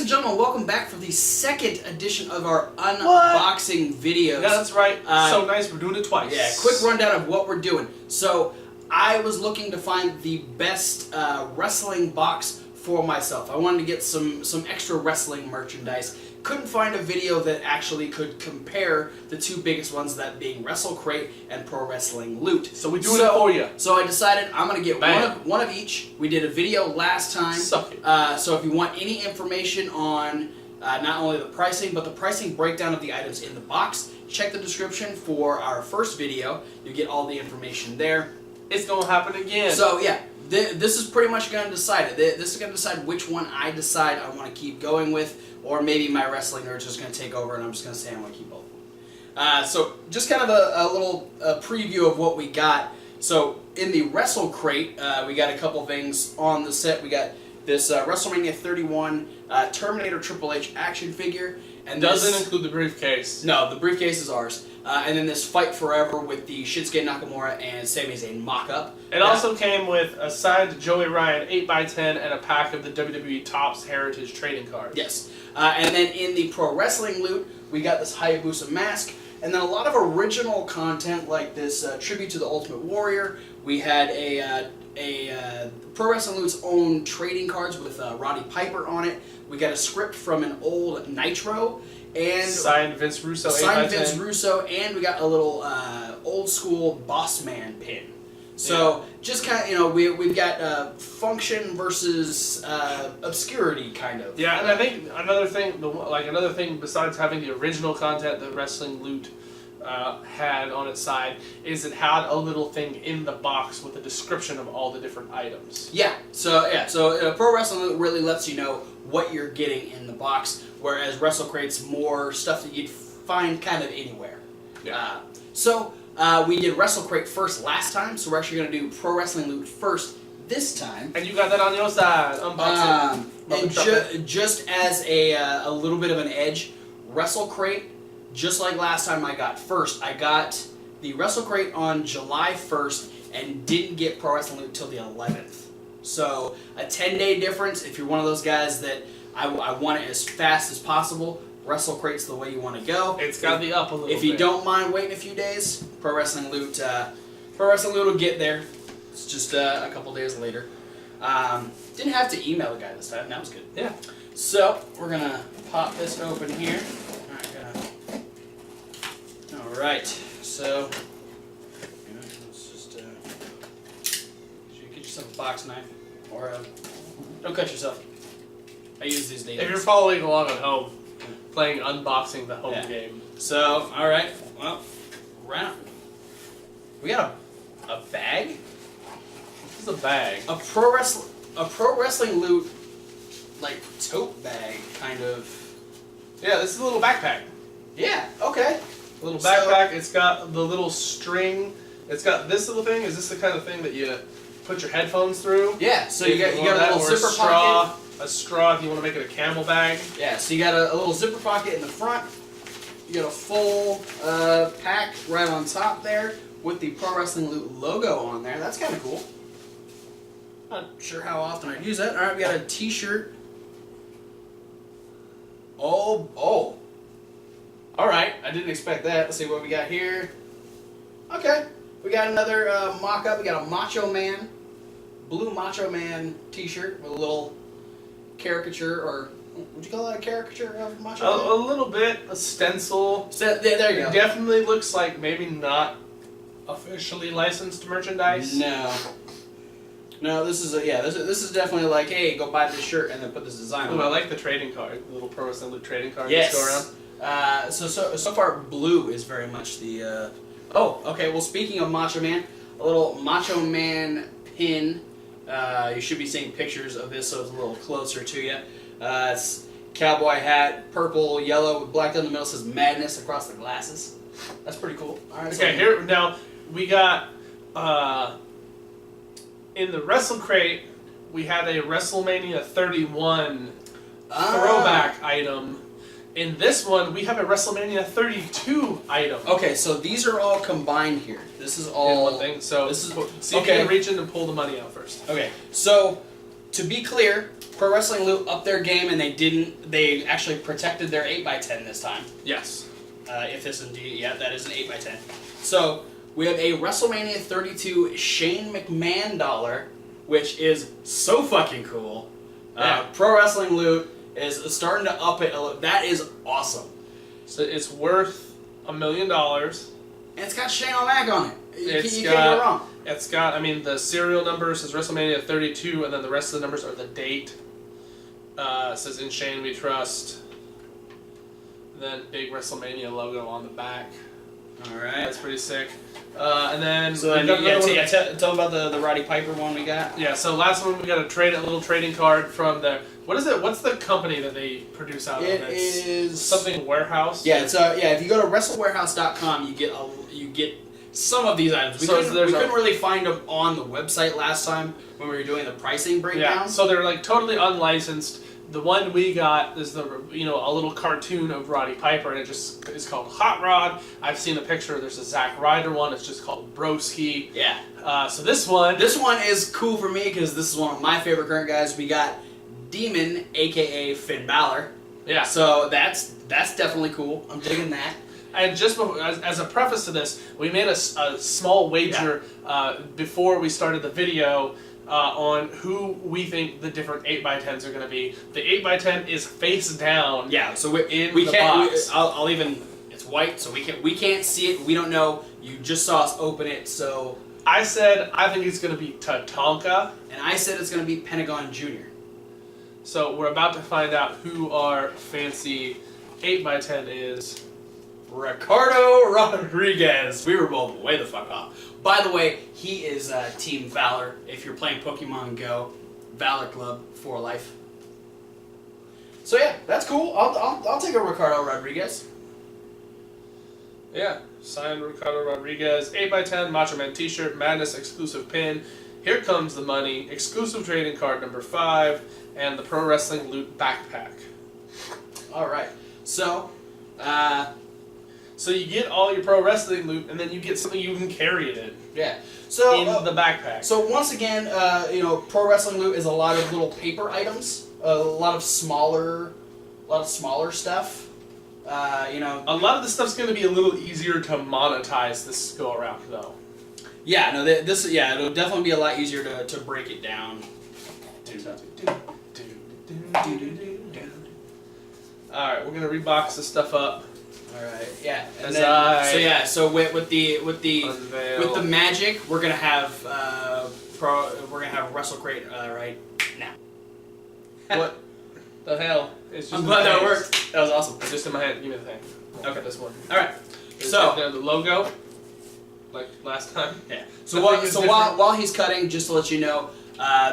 and gentlemen, welcome back for the second edition of our unboxing videos. Yeah, that's right. So nice, we're doing it twice. Yeah, quick rundown of what we're doing. So, I was looking to find the best wrestling box for myself. I wanted to get some extra wrestling merchandise. Couldn't find a video that actually could compare the two biggest ones, that being Wrestle Crate and Pro Wrestling Loot. So we're doing it for you. So I decided I'm going to get one of each. We did a video last time. Suck it. So if you want any information on not only the pricing, but the pricing breakdown of the items in the box, check the description for our first video. You get all the information there. It's going to happen again. So yeah, this is pretty much going to decide it. This is going to decide which one I decide I want to keep going with, or maybe my wrestling nerd's just going to take over and I'm just going to say I want to keep both of them. So just kind of a little preview of what we got. So in the Wrestle Crate, we got a couple things on the set. We got this WrestleMania 31 Terminator Triple H action figure. And doesn't include the briefcase. No, the briefcase is ours. And then this Fight Forever with the Shinsuke Nakamura and Sami Zayn mock-up. It also came with a signed Joey Ryan 8x10 and a pack of the WWE Topps Heritage trading cards. Yes. And then in the Pro Wrestling Loot, we got this Hayabusa mask. And then a lot of original content like this tribute to the Ultimate Warrior. We had a Pro Wrestling Loot's own trading cards with Roddy Piper on it. We got a script from an old Nitro. And signed Vince Russo. Signed Vince Russo, and we got a little old school Boss Man pin. So just kind of, we've got function versus obscurity kind of. Yeah, and I think another thing besides having the original content that Wrestling Loot had on its side is it had a little thing in the box with a description of all the different items. Yeah. So Pro Wrestling Loot really lets you know what you're getting in the box, whereas Wrestle Crate's more stuff that you'd find kind of anywhere. Yeah. We did Wrestle Crate first last time, so we're actually going to do Pro Wrestling Loot first this time. And you got that on your side. Unbox it. And just as a little bit of an edge, Wrestle Crate, just like last time I got the Wrestle Crate on July 1st and didn't get Pro Wrestling Loot until the 11th. So a 10-day difference. If you're one of those guys that I want it as fast as possible, Wrestle Crate's the way you want to go. It's got to be up a little bit. If you don't mind waiting a few days, Pro Wrestling Loot will get there. It's just a couple days later. Didn't have to email the guy this time. That was good. Yeah. So we're gonna pop this open here. All right. So let's just get yourself a box knife, or don't cut yourself. I use these days. If you're following along at home, playing Unboxing the Home game. So, all right. Well, we got a bag. This is a bag. A Pro Wrestling Loot, like tote bag kind of. Yeah, this is a little backpack. Yeah. Okay. A little backpack. It's got the little string. It's got this little thing. Is this the kind of thing that you put your headphones through? Yeah. So you got a little zipper pocket. A straw if you want to make it a camel bag. Yeah, so you got a little zipper pocket in the front. You got a full pack right on top there with the Pro Wrestling Loot logo on there. That's kind of cool. Not sure how often I'd use that. All right, we got a T-shirt. Oh. All right, I didn't expect that. Let's see what we got here. Okay, we got another mock-up. We got a Macho Man, blue Macho Man T-shirt with a little caricature, or would you call that a caricature of Macho Man? A little bit, a stencil. So, there you go. It definitely looks like maybe not officially licensed merchandise. No, this is this is definitely like, hey, go buy this shirt and then put this design on. I like the trading card, the little Pro Wrestling Loot trading card. Yes. Go around. So far, blue is very much the. Oh, okay. Well, speaking of Macho Man, a little Macho Man Pin. You should be seeing pictures of this, so it's a little closer to you. It's cowboy hat, purple, yellow, with black down the middle. Says Madness across the glasses. That's pretty cool. All right. Okay, here now we got in the Wrestle Crate we had a WrestleMania 31 throwback item. In this one, we have a WrestleMania 32 item. Okay, so these are all combined here. This is all in one thing. So this is see if you can reach in and pull the money out first. Okay, so to be clear, Pro Wrestling Loot upped their game, and they actually protected their 8x10 this time. Yes. If this indeed, yeah, that is an 8x10. So we have a WrestleMania 32 Shane McMahon dollar, which is so fucking cool. Yeah. Pro Wrestling Loot is starting to up it a little. That is awesome. So it's worth $1 million. And it's got Shane O'Mac on it. You can't go wrong. It's got, I mean, the serial number says WrestleMania 32, and then the rest of the numbers are the date. It says In Shane We Trust. Then big WrestleMania logo on the back. All right. That's pretty sick. And then So tell about the Roddy Piper one we got. Yeah. So last one we got a little trading card from the what is it? What's the company that they produce out of? It is something warehouse. Yeah. It's If you go to WrestleWarehouse.com, you get some of these items. We couldn't really find them on the website last time when we were doing the pricing breakdown. Yeah. So they're like totally unlicensed. The one we got is a little cartoon of Roddy Piper, and it just is called Hot Rod. I've seen a picture. There's a Zack Ryder one. It's just called Broski. Yeah. So this one is cool for me because this is one of my favorite current guys. We got Demon, aka Finn Balor. Yeah. So that's definitely cool. I'm digging that. And just as a preface to this, we made a small wager before we started the video. On who we think the different 8x10s are going to be. The 8x10 is face down. Yeah, so we can't. I'll even. It's white, so we can't see it. We don't know. You just saw us open it, so. I said I think it's going to be Tatanka, and I said it's going to be Pentagon Jr. So we're about to find out who our fancy 8x10 is. Ricardo Rodriguez. We were both way the fuck off. By the way, he is Team Valor. If you're playing Pokemon Go, Valor Club for life. So yeah, that's cool. I'll take a Ricardo Rodriguez. Yeah, signed Ricardo Rodriguez. 8x10 Macho Man T-shirt, Madness exclusive pin. Here comes the money. Exclusive trading card number 5, and the Pro Wrestling Loot backpack. All right. So. So you get all your pro wrestling loot, and then you get something you can carry it in. Yeah. So in the backpack. So once again, pro wrestling loot is a lot of little paper items, a lot of smaller stuff. A lot of this stuff's going to be a little easier to monetize this go around, though. Yeah. No. It'll definitely be a lot easier to break it down. All right, we're gonna rebox this stuff up. All right, yeah. And then, so with the magic, we're gonna have Wrestle Crate right now. What the hell? It's just I'm glad that worked. That was awesome. It's just in my hand. Give me the thing. Okay, this one. All right. So the logo, like last time. Yeah. So while he's cutting, just to let you know,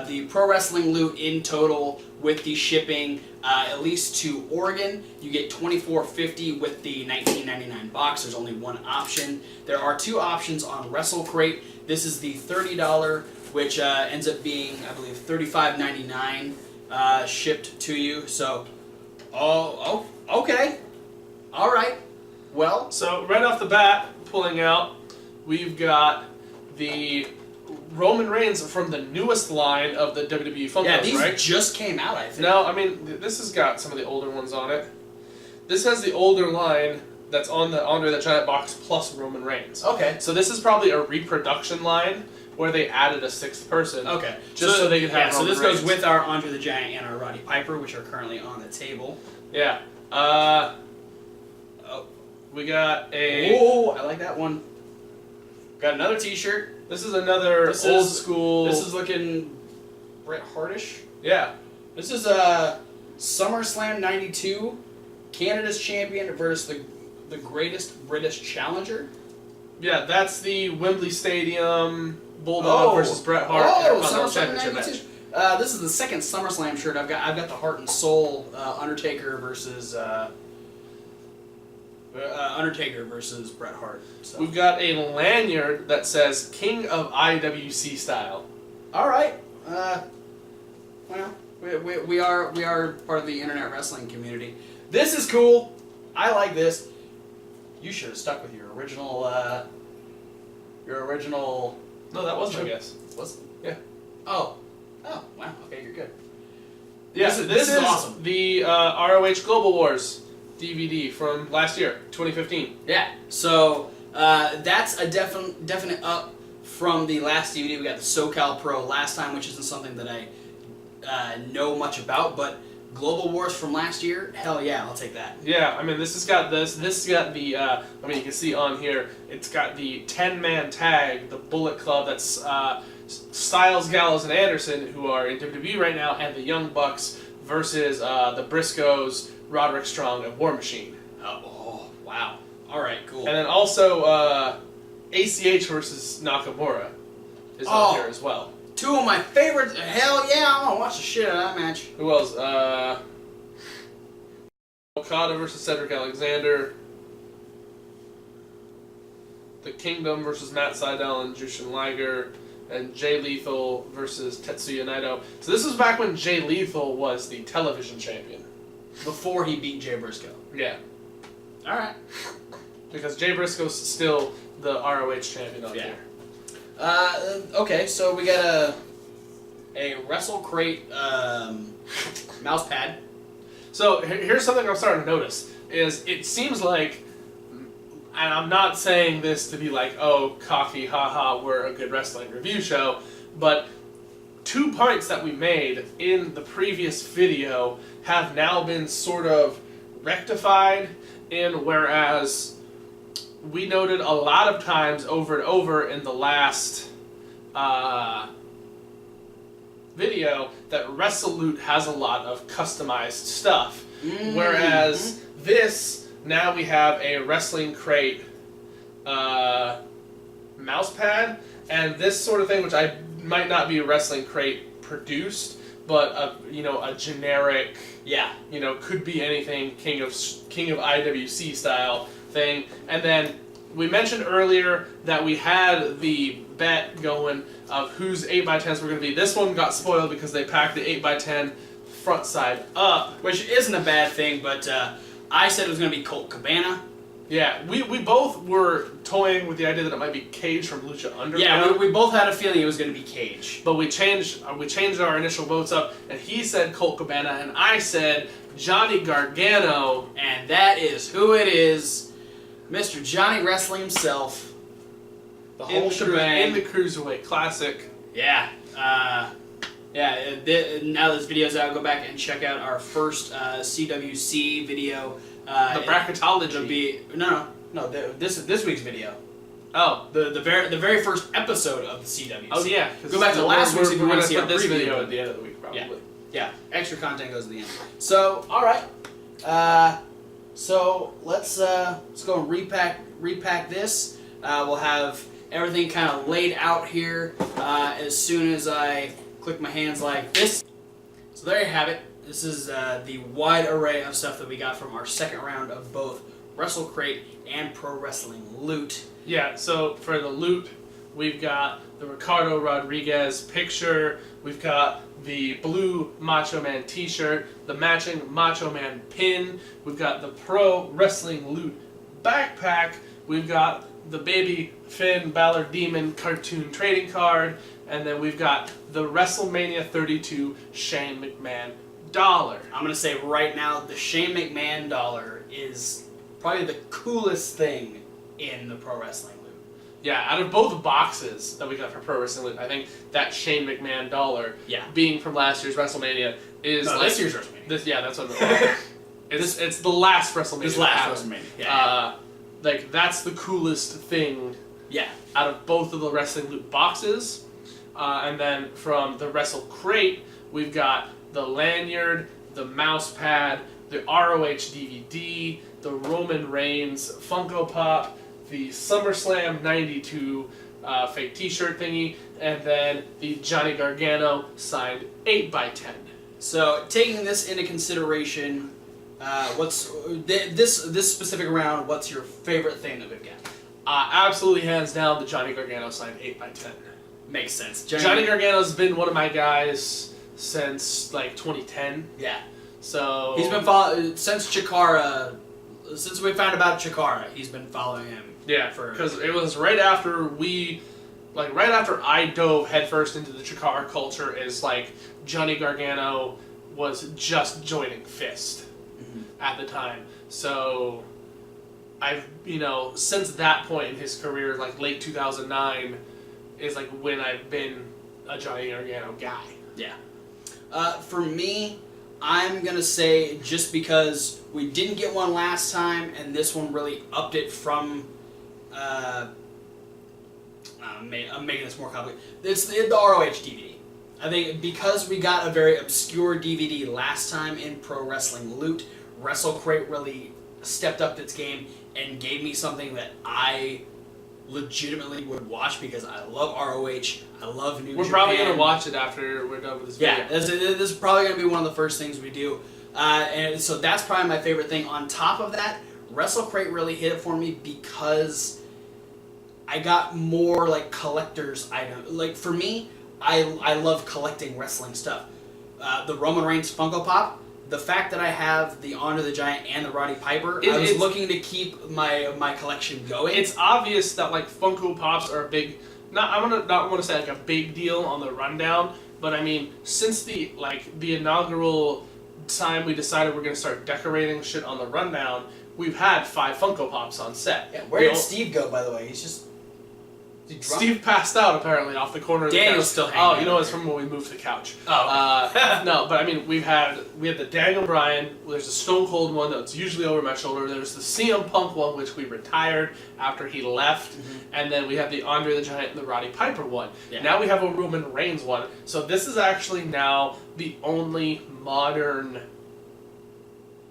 the Pro Wrestling Loot in total with the shipping, at least to Oregon, you get $24.50 with the $19.99 box. There's only one option. There are 2 options on Wrestle Crate. This is the $30, which ends up being, I believe, $35.99 shipped to you. So, okay, all right. Well, so right off the bat, pulling out, we've got the Roman Reigns from the newest line of the WWE Funkos, yeah, these right? just came out, I think. No, I mean, this has got some of the older ones on it. This has the older line that's on the Andre the Giant box plus Roman Reigns. Okay. So this is probably a reproduction line where they added a 6th person. Okay. Just so they could have Roman so this Reigns. goes with our Andre the Giant and our Roddy Piper, which are currently on the table. Yeah. We got a... Oh, I like that one. Got another T-shirt. This is another old school... This is looking Bret Hartish. Yeah. This is SummerSlam 92, Canada's champion versus the greatest British challenger. Yeah, that's the Wembley Stadium Bulldog versus Bret Hart SummerSlam Championship 92. match. This is the second SummerSlam shirt I've got. I've got the Heart and Soul Undertaker versus Bret Hart. So. We've got a lanyard that says King of IWC Style. All right. Well, we are part of the internet wrestling community. This is cool. I like this. You should have stuck with your original. No, that wasn't, I guess. Was? Yeah. Oh. Wow. Okay, you're good. Yeah, this is awesome. The ROH Global Wars DVD from last year, 2015. Yeah. So that's a definite up from the last DVD. We got the SoCal Pro last time, which isn't something that I know much about, but Global Wars from last year, hell yeah, I'll take that. Yeah, I mean, this has got this. This has got the. I mean, you can see on here. It's got the 10-man tag, the Bullet Club. That's Styles, Gallows, and Anderson, who are in WWE right now, and the Young Bucks versus the Briscoes, Roderick Strong, and War Machine. Oh, wow. All right, cool. And then also ACH versus Nakamura is on here as well. Two of my favorites. Hell yeah, I'm gonna watch the shit out of that match. Who else? Okada versus Cedric Alexander. The Kingdom versus Matt Sydal and Jushin Liger. And Jay Lethal versus Tetsuya Naito. So this was back when Jay Lethal was the television champion. Before he beat Jay Briscoe. Yeah. Alright. Because Jay Briscoe's still the ROH champion on here. Okay, so we got a Wrestle Crate mouse pad. So here's something I'm starting to notice, is it seems like, and I'm not saying this to be like, oh, cocky, haha, we're a good wrestling review show, but 2 points that we made in the previous video have now been sort of rectified, in whereas we noted a lot of times over and over in the last video that Resolute has a lot of customized stuff. Whereas this, now we have a Wrestling Crate mouse pad, and this sort of thing, which I might not be a Wrestling Crate produced, but a generic, could be anything King of IWC style thing. And then we mentioned earlier that we had the bet going of whose 8x10s were going to be. This one got spoiled because they packed the 8x10 front side up. Which isn't a bad thing, but I said it was going to be Colt Cabana. Yeah, we both were toying with the idea that it might be Cage from Lucha Underground. Yeah, we both had a feeling it was going to be Cage. But we changed our initial votes up, and he said Colt Cabana, and I said Johnny Gargano. And that is who it is. Mr. Johnny Wrestling himself. The whole shebang. In the Cruiserweight Classic. Yeah. Now this video's out, go back and check out our first CWC video. The bracketology. This week's video. Oh, the very first episode of the CWC. Oh yeah. Go back to last week's if you want to see our this preview. video at the end of the week, probably. Yeah. Extra content goes at the end. So, all right. So let's go and repack this. We'll have everything kind of laid out here as soon as I click my hands like this. So there you have it. This is the wide array of stuff that we got from our second round of both Wrestle Crate and Pro Wrestling Loot. Yeah, so for the loot, we've got the Ricardo Rodriguez picture, we've got the blue Macho Man t-shirt, the matching Macho Man pin, we've got the Pro Wrestling Loot backpack, we've got the baby Finn Balor Demon cartoon trading card, and then we've got the WrestleMania 32 Shane McMahon dollar. I'm going to say right now, the Shane McMahon dollar is probably the coolest thing in the Pro Wrestling Loot. Yeah, out of both boxes that we got for Pro Wrestling Loot, I think that Shane McMahon dollar, being from last year's WrestleMania, is this year's WrestleMania. That's what it's the last WrestleMania. This last WrestleMania. That's the coolest thing. Yeah. Out of both of the Wrestling Loot boxes, and then from the Wrestle Crate, we've got the lanyard, the mouse pad, the ROH DVD, the Roman Reigns Funko Pop, the SummerSlam 92 fake t-shirt thingy, and then the Johnny Gargano signed 8x10. So, taking this into consideration, what's this specific round, what's your favorite thing that we've got? Absolutely hands down, the Johnny Gargano signed 8x10. Makes sense. Johnny Gargano's been one of my guys since, 2010. Yeah. So he's been following since Chikara. Since we found about Chikara, he's been following him. Yeah, because it was right after I dove headfirst into the Chikara culture. Is Johnny Gargano was just joining Fist at the time. So I've, since that point in his career, like late 2009, is like when I've been a Johnny Gargano guy. Yeah. For me, I'm going to say just because we didn't get one last time, and this one really upped it from... I'm making this more complicated. It's the ROH DVD. I think because we got a very obscure DVD last time in Pro Wrestling Loot, Wrestle Crate really stepped up its game and gave me something that I legitimately would watch because I love ROH, I love New Japan. We're probably going to watch it after we're done with this video. Yeah, this is probably going to be one of the first things we do. And so that's probably my favorite thing. On top of that, Wrestle Crate really hit it for me because I got more like collector's items. Like for me, I love collecting wrestling stuff. The Roman Reigns Funko Pop, the fact that I have the Andre the Giant and the Roddy Piper, I was looking to keep my collection going. It's obvious that like Funko Pops are a big, I don't want to say like a big deal on the rundown, but I mean since the inaugural time we decided we're going to start decorating shit on the rundown, we've had 5 Funko Pops on set. Yeah, where did Steve go, by the way? He's just... Steve passed out apparently off the corner of the couch. Daniel's still hanging. Oh, it's from when we moved the couch. Oh. No, but I mean, we had the Daniel Bryan. There's a Stone Cold one that's usually over my shoulder. There's the CM Punk one, which we retired after he left, and then we have the Andre the Giant and the Roddy Piper one. Yeah. Now we have a Roman Reigns one. So this is actually now the only modern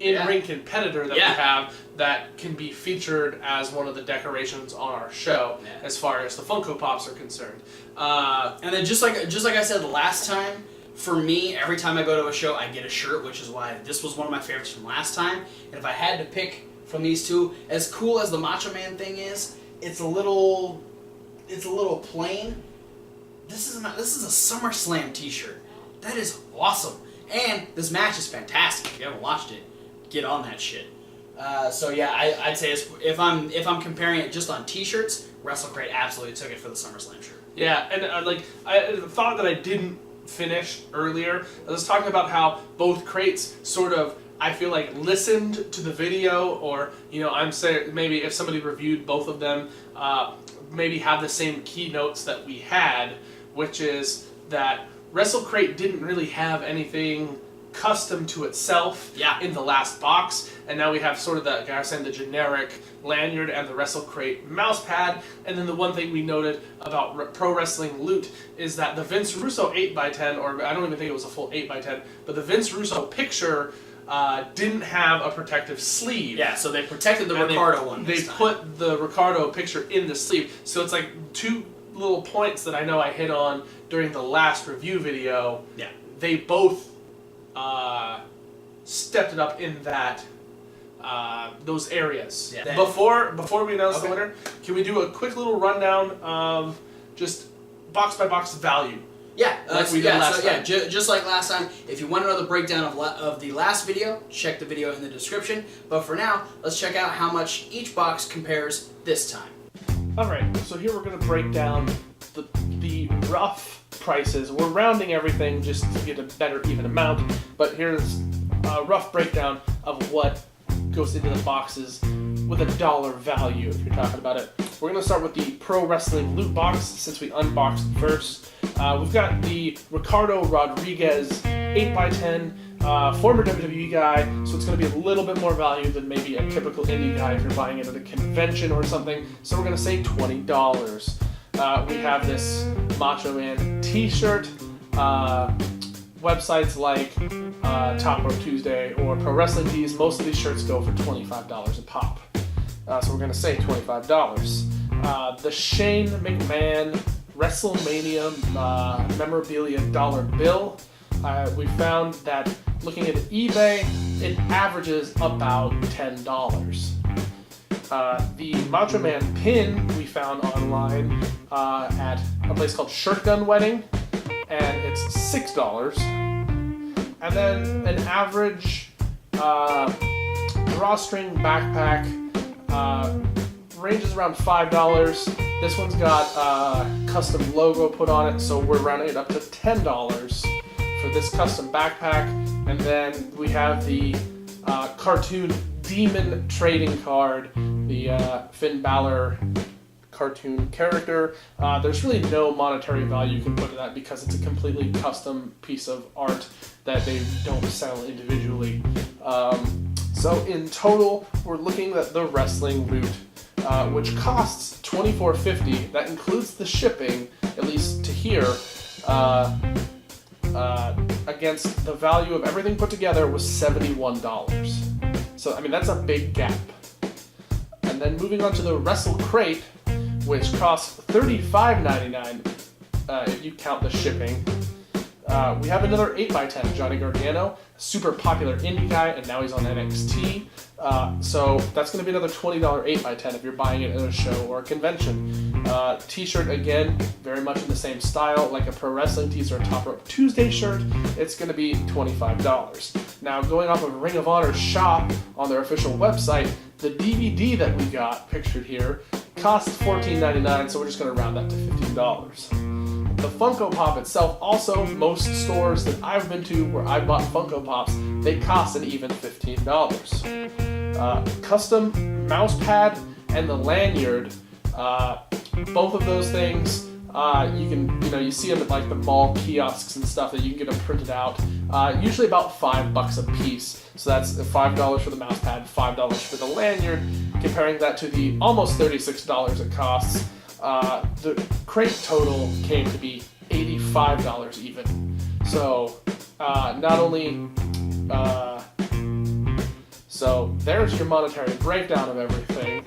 in-ring competitor that we have that can be featured as one of the decorations on our show, as far as the Funko Pops are concerned. And then just like I said last time, for me, every time I go to a show, I get a shirt, which is why this was one of my favorites from last time. And if I had to pick from these two, as cool as the Macho Man thing is, it's a little plain. This is a SummerSlam T-shirt. That is awesome, and this match is fantastic. If you haven't watched it, get on that shit. So yeah, I'd say if I'm comparing it just on T-shirts, Wrestle Crate absolutely took it for the SummerSlam shirt. Yeah, and I thought that I didn't finish earlier. I was talking about how both crates sort of, I feel like, listened to the video, or I'm saying maybe if somebody reviewed both of them, maybe have the same keynotes that we had, which is that Wrestle Crate didn't really have anything custom to itself in the last box, and now we have sort of the generic lanyard and the Wrestle Crate mouse pad. And then the one thing we noted about Pro Wrestling Loot is that the Vince Russo 8x10, or I don't even think it was a full 8x10, but the Vince Russo picture didn't have a protective sleeve. Yeah, so they protected the Ricardo one. They put the Ricardo picture in the sleeve, so it's like 2 little points that I know I hit on during the last review video. Yeah, they both stepped it up in that those areas. Yeah. Before we announce the winner, can we do a quick little rundown of just box by box value? Yeah, like we did last time. Just like last time. If you want to know the breakdown of the last video, check the video in the description. But for now, let's check out how much each box compares this time. All right, so here we're going to break down the rough prices. We're rounding everything just to get a better even amount, but here's a rough breakdown of what goes into the boxes with a dollar value, if you're talking about it. We're going to start with the Pro Wrestling Loot box, since we unboxed first. We've got the Ricardo Rodriguez 8x10, former WWE guy, so it's going to be a little bit more value than maybe a typical indie guy if you're buying it at a convention or something, so we're going to say $20. We have this Macho Man t-shirt. Websites like Top Rope Tuesday or Pro Wrestling Tees, most of these shirts go for $25 a pop. So we're going to say $25. The Shane McMahon WrestleMania memorabilia dollar bill. We found that looking at eBay, it averages about $10. The Macho Man Pin we found online at a place called Shirtgun Wedding, and it's $6. And then an average drawstring backpack ranges around $5. This one's got a custom logo put on it, so we're rounding it up to $10 for this custom backpack. And then we have the cartoon demon trading card, the Finn Balor cartoon character. There's really no monetary value you can put to that because it's a completely custom piece of art that they don't sell individually. So in total, we're looking at the wrestling loot, which costs $24.50. That includes the shipping, at least to here, against the value of everything put together was $71. So, I mean, that's a big gap. And then moving on to the Wrestle Crate, which costs $35.99 if you count the shipping. We have another 8x10, Johnny Gargano, super popular indie guy, and now he's on NXT. So that's going to be another $20 8x10 if you're buying it at a show or a convention. T-shirt, again, very much in the same style, like a pro wrestling tees or a Top Rope Tuesday shirt. It's going to be $25. Now, going off of Ring of Honor's shop on their official website, the DVD that we got, pictured here, costs $14.99, so we're just going to round that to $15. The Funko Pop itself, also, most stores that I've been to where I bought Funko Pops, they cost an even $15. Custom mouse pad and the lanyard, both of those things, you can, you see them at like the mall kiosks and stuff that you can get them printed out. Usually about $5 a piece. So that's $5 for the mouse pad, $5 for the lanyard. Comparing that to the almost $36 it costs, the crate total came to be $85 even. So not only, so there's your monetary breakdown of everything.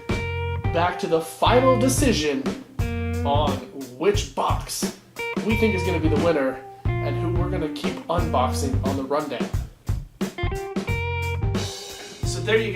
Back to the final decision on which box we think is going to be the winner and who we're going to keep unboxing on the rundown. So there you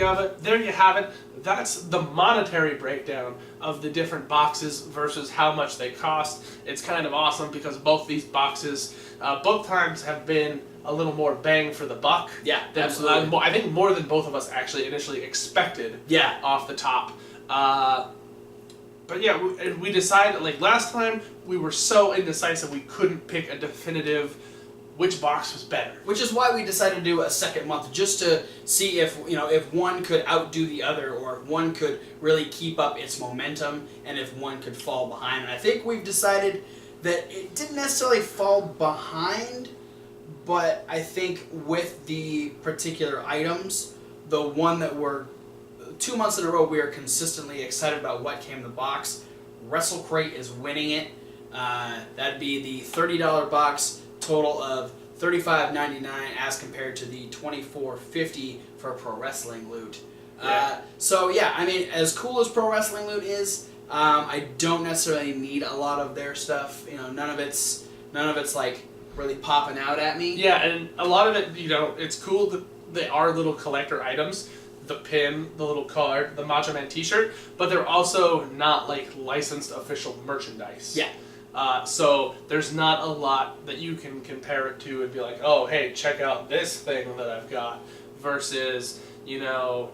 have it. That's the monetary breakdown of the different boxes versus how much they cost. It's kind of awesome because both these boxes, both times have been a little more bang for the buck. Yeah, absolutely. I think more than both of us actually initially expected. Yeah. Off the top. But yeah, we decided, like last time, we were so indecisive we couldn't pick a definitive which box was better. Which is why we decided to do a second month, just to see if if one could outdo the other, or if one could really keep up its momentum, and if one could fall behind. And I think we've decided that it didn't necessarily fall behind, but I think with the particular items, the one that we're 2 months in a row we are consistently excited about what came in the box. Wrestle Crate is winning it. That'd be the $30 box, total of $35.99 as compared to the $24.50 for Pro Wrestling Loot. Yeah. So yeah, I mean, as cool as Pro Wrestling Loot is, I don't necessarily need a lot of their stuff. None of it's like really popping out at me. Yeah, and a lot of it, it's cool that they are little collector items. The pin, the little card, the Macho Man t-shirt, but they're also not like licensed official merchandise. Yeah. So there's not a lot that you can compare it to and be like, oh, hey, check out this thing that I've got, versus, an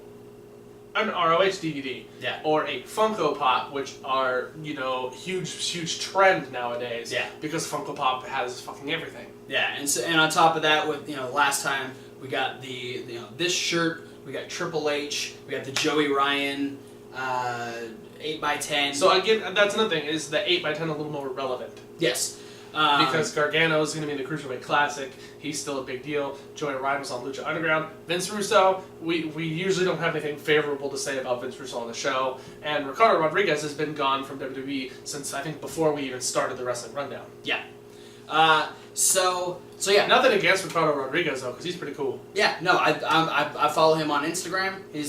ROH DVD. Yeah. Or a Funko Pop, which are, huge trend nowadays. Yeah. Because Funko Pop has fucking everything. Yeah, and on top of that, with last time we got the this shirt. We got Triple H. We got the Joey Ryan 8x10. So again, that's another thing, is the 8x10 a little more relevant. Yes. Because Gargano is going to be in the Cruiserweight Classic. He's still a big deal. Joey Ryan was on Lucha Underground. Vince Russo, we usually don't have anything favorable to say about Vince Russo on the show. And Ricardo Rodriguez has been gone from WWE since, I think, before we even started the Wrestling Rundown. Yeah. So yeah. Nothing against Ricardo Rodriguez, though, because he's pretty cool. Yeah, no, I follow him on Instagram. He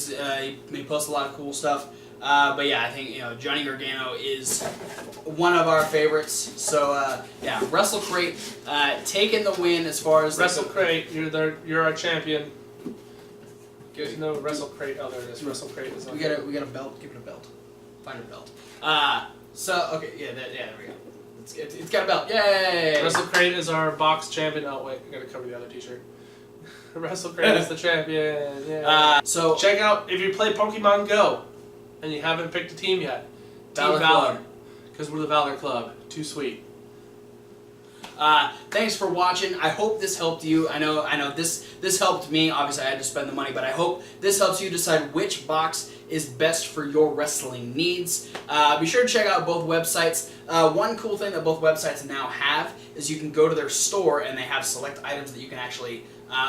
posts a lot of cool stuff. But yeah, I think Johnny Gargano is one of our favorites. So yeah, Wrestle Crate taking the win as far as Wrestle Crate, you're our champion. There's no Wrestle Crate. Oh, there it is. Wrestle Crate is on. We got a belt. Give it a belt. Find a belt. So okay, yeah, there we go. It's got a belt. Yay! Wrestle Crate is our box champion. Oh wait, I gotta cover the other T-shirt. Wrestle Crate is the champion. Yeah. So check out, if you play Pokemon Go and you haven't picked a team yet, Team Valor, because we're the Valor Club. Too sweet. thanks for watching. I hope this helped you. I know this helped me. Obviously, I had to spend the money, but I hope this helps you decide which box is best for your wrestling needs. Be sure to check out both websites. One cool thing that both websites now have is you can go to their store and they have select items that you can actually,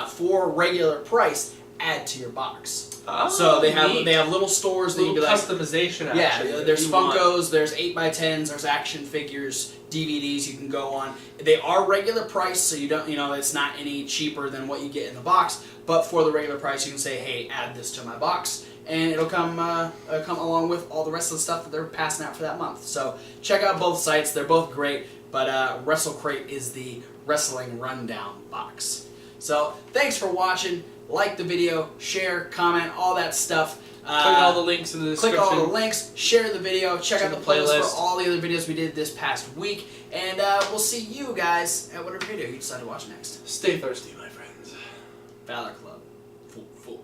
for regular price, add to your box. Oh, so they have neat. little stores that you can be like customization. yeah, there's Funkos, there's 8x10s, there's action figures, DVDs you can go on. They are regular price, so you don't, it's not any cheaper than what you get in the box. But for the regular price, you can say, hey, add this to my box, and it'll come along with all the rest of the stuff that they're passing out for that month. So check out both sites; they're both great. But Wrestle Crate is the wrestling rundown box. So thanks for watching. Like the video, share, comment, all that stuff. Click all the links in the description. Click all the links, share the video, check out the playlist for all the other videos we did this past week, and we'll see you guys at whatever video you decide to watch next. Stay thirsty, my friends. Valor Club. Full.